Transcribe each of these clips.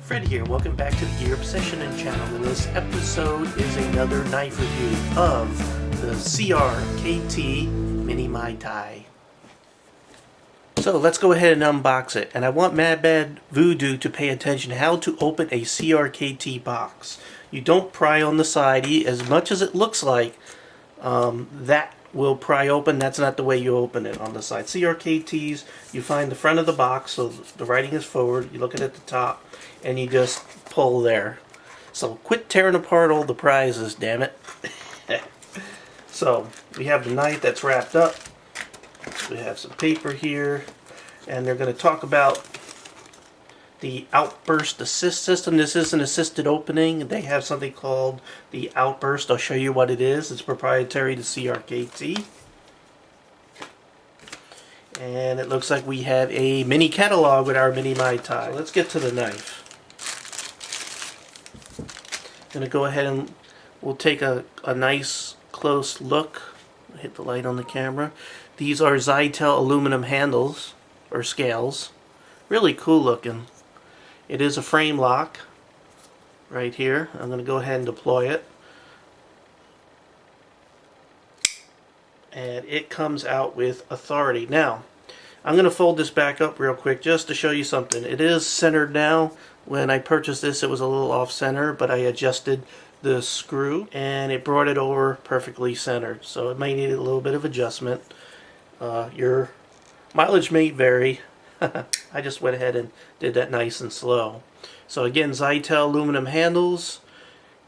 Fred here, welcome back to the Gear Obsession channel, and this episode is another knife review of the CRKT Mini Mai Tai. So let's go ahead and unbox it, and I want Mad Bad Voodoo to pay attention how to open a CRKT box. You don't pry on the side, as much as it looks like that will pry open. That's not the way you open it on the side. CRKTs, you find the front of the box, so the writing is forward, you look at the top, and you just pull there. So quit tearing apart all the prizes, damn it. So we have the knife that's wrapped up. We have some paper here, and they're going to talk about the Outburst Assist system. This is an assisted opening. They have something called the Outburst. I'll show you what it is. It's proprietary to CRKT. And it looks like we have a mini catalog with our Mini Mai Tai. So let's get to the knife. I'm going to go ahead and we'll take a nice close look. Hit the light on the camera. These are Zytel aluminum handles or scales. Really cool looking. It is a frame lock right here. I'm going to go ahead and deploy it. And it comes out with authority. Now, I'm going to fold this back up real quick just to show you something. It is centered now. When I purchased this, it was a little off center, but I adjusted the screw and it brought it over perfectly centered. So it may need a little bit of adjustment. Your mileage may vary. I just went ahead and did that nice and slow. So again, Zytel aluminum handles,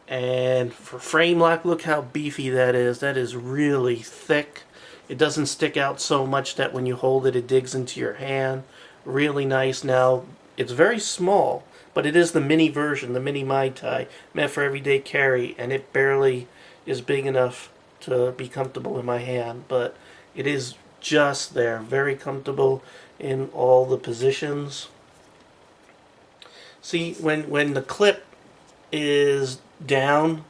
and for frame lock, look how beefy that is. That is really thick. It doesn't stick out so much that when you hold it, it digs into your hand. Really nice. Now, it's very small, but it is the mini version, the Mini Mai Tai, meant for everyday carry, and it barely is big enough to be comfortable in my hand, but it is just there, very comfortable in all the positions. See, when the clip is down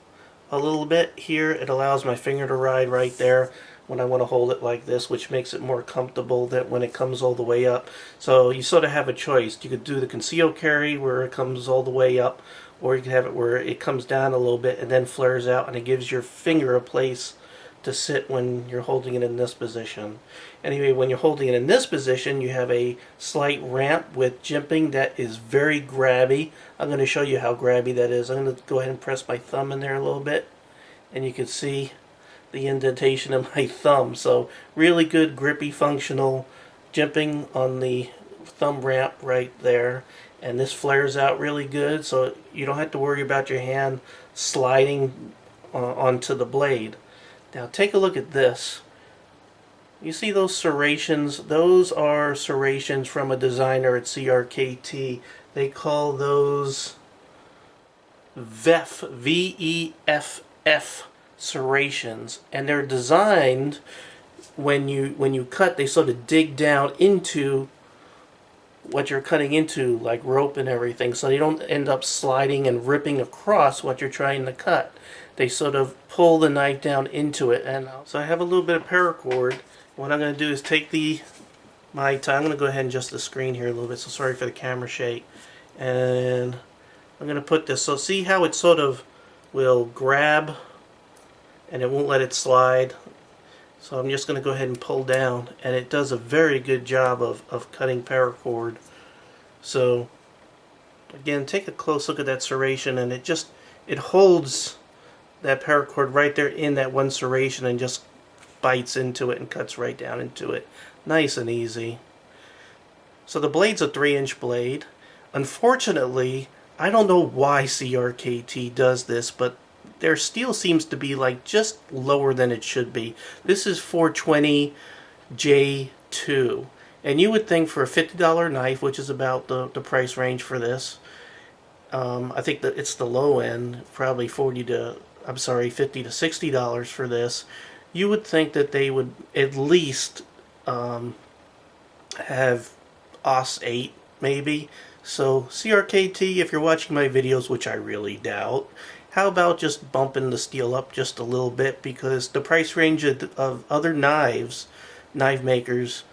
a little bit here, it allows my finger to ride right there when I want to hold it like this, which makes it more comfortable than when it comes all the way up. So you sort of have a choice. You could do the conceal carry where it comes all the way up, or you can have it where it comes down a little bit and then flares out, and it gives your finger a place to sit when you're holding it in this position. Anyway, when you're holding it in this position, you have a slight ramp with jimping that is very grabby. I'm going to show you how grabby that is. I'm going to go ahead and press my thumb in there a little bit, and you can see the indentation of my thumb. So really good, grippy, functional jimping on the thumb ramp right there. And this flares out really good, so you don't have to worry about your hand sliding onto the blade. Now take a look at this. You see those serrations? Those are serrations from a designer at CRKT. They call those VEF, V-E-F-F serrations, and they're designed when you cut, they sort of dig down into what you're cutting into, like rope and everything, so you don't end up sliding and ripping across what you're trying to cut. They sort of pull the knife down into it. And so I have a little bit of paracord. What I'm going to do is take the Mai Tai. I'm going to go ahead and adjust the screen here a little bit, so sorry for the camera shake. And I'm going to put this, so see how it sort of will grab and it won't let it slide. So I'm just going to go ahead and pull down, and it does a very good job of cutting paracord. So again, take a close look at that serration, and it holds that paracord right there in that one serration and just bites into it and cuts right down into it. Nice and easy. So the blade's a 3-inch blade. Unfortunately, I don't know why CRKT does this, but their steel seems to be like just lower than it should be. This is 420 J2, and you would think for a $50 knife, which is about the price range for this, I think that it's the low end, probably $50 to $60 for this. You would think that they would at least have OS 8 maybe. So CRKT, if you're watching my videos, which I really doubt, how about just bumping the steel up just a little bit, because the price range of other knife makers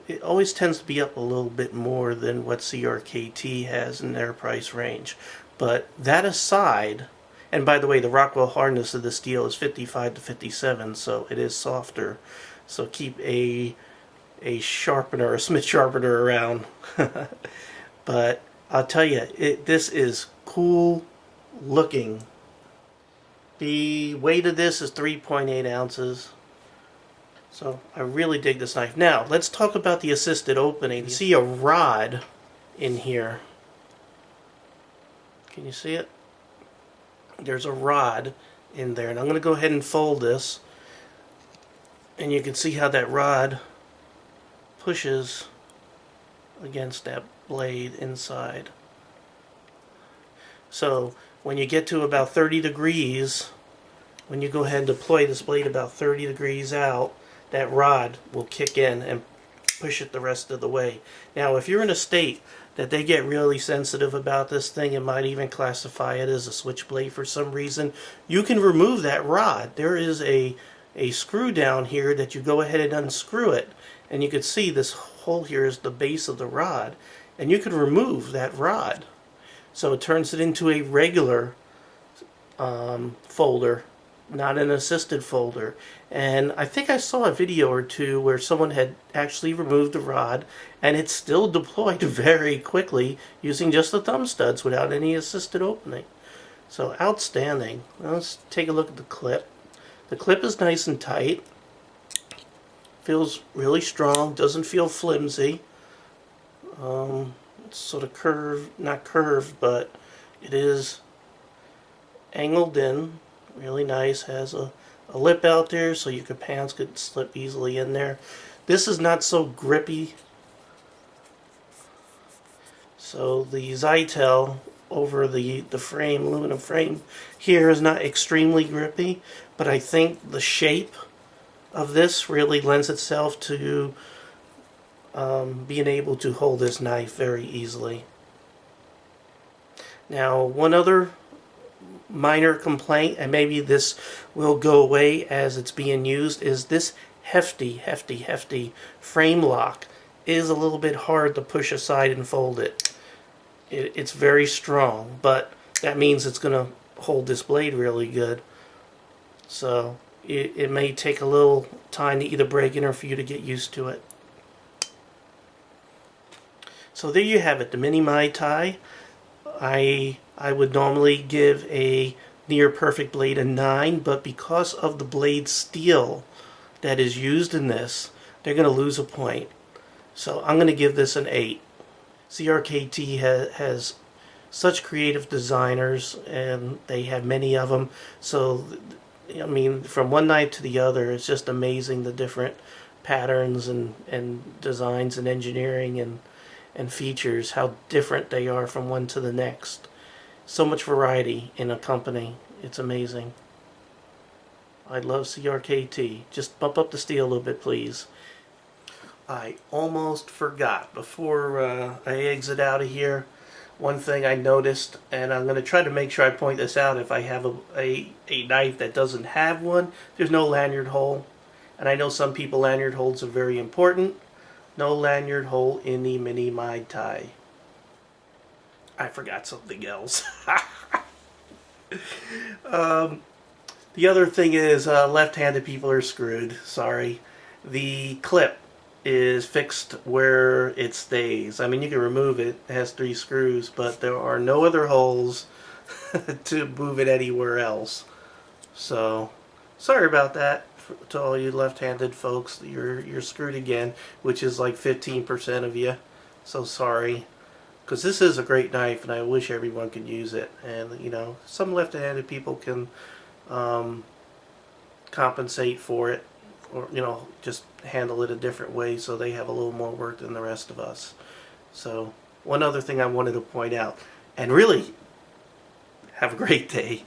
it always tends to be up a little bit more than what CRKT has in their price range. But that aside, and by the way, the Rockwell hardness of the steel is 55 to 57, so it is softer. So keep a sharpener, a Smith sharpener around. But I'll tell you, this is cool looking. The weight of this is 3.8 ounces. So I really dig this knife. Now, let's talk about the assisted opening. You see a rod in here. Can you see it? There's a rod in there. And I'm going to go ahead and fold this. And you can see how that rod pushes against that blade inside. So when you get to about 30 degrees, when you go ahead and deploy this blade about 30 degrees out, that rod will kick in and push it the rest of the way. Now, if you're in a state that they get really sensitive about this thing and might even classify it as a switchblade for some reason, you can remove that rod. There is a screw down here that you go ahead and unscrew it, and you can see this hole here is the base of the rod, and you can remove that rod. So it turns it into a regular folder, not an assisted folder. And I think I saw a video or two where someone had actually removed the rod and it still deployed very quickly using just the thumb studs without any assisted opening. So outstanding. Now let's take a look at the clip. The clip is nice and tight. Feels really strong, doesn't feel flimsy. It's sort of curved, not curved, but it is angled in. Really nice. Has a lip out there so your pants could slip easily in there. This is not so grippy. So the Zytel over the frame, aluminum frame here is not extremely grippy, but I think the shape of this really lends itself to being able to hold this knife very easily. Now, one other minor complaint, and maybe this will go away as it's being used, is this hefty frame lock is a little bit hard to push aside and fold it. It's very strong, but that means it's going to hold this blade really good. So it may take a little time to either break in or for you to get used to it. So there you have it, the Mini Mai Tai. I would normally give a near perfect blade a 9, but because of the blade steel that is used in this, they're going to lose a point. So I'm going to give this an 8. CRKT has such creative designers, and they have many of them. So, I mean, from one knife to the other, it's just amazing the different patterns and designs and engineering and features, how different they are from one to the next. So much variety in a company. It's amazing. I love CRKT. Just bump up the steel a little bit, please. I almost forgot before I exit out of here. One thing I noticed, and I'm going to try to make sure I point this out if I have a knife that doesn't have one. There's no lanyard hole. And I know some people lanyard holes are very important. No lanyard hole in the Mini Mai Tai. I forgot something else. The other thing is left-handed people are screwed. Sorry. The clip is fixed where it stays. I mean, you can remove it. It has 3 screws, but there are no other holes to move it anywhere else. So, sorry about that to all you left-handed folks. You're screwed again, which is like 15% of you. So sorry. Because this is a great knife, and I wish everyone could use it. And, you know, some left-handed people can compensate for it, or, you know, just handle it a different way so they have a little more work than the rest of us. So, one other thing I wanted to point out, and really, have a great day.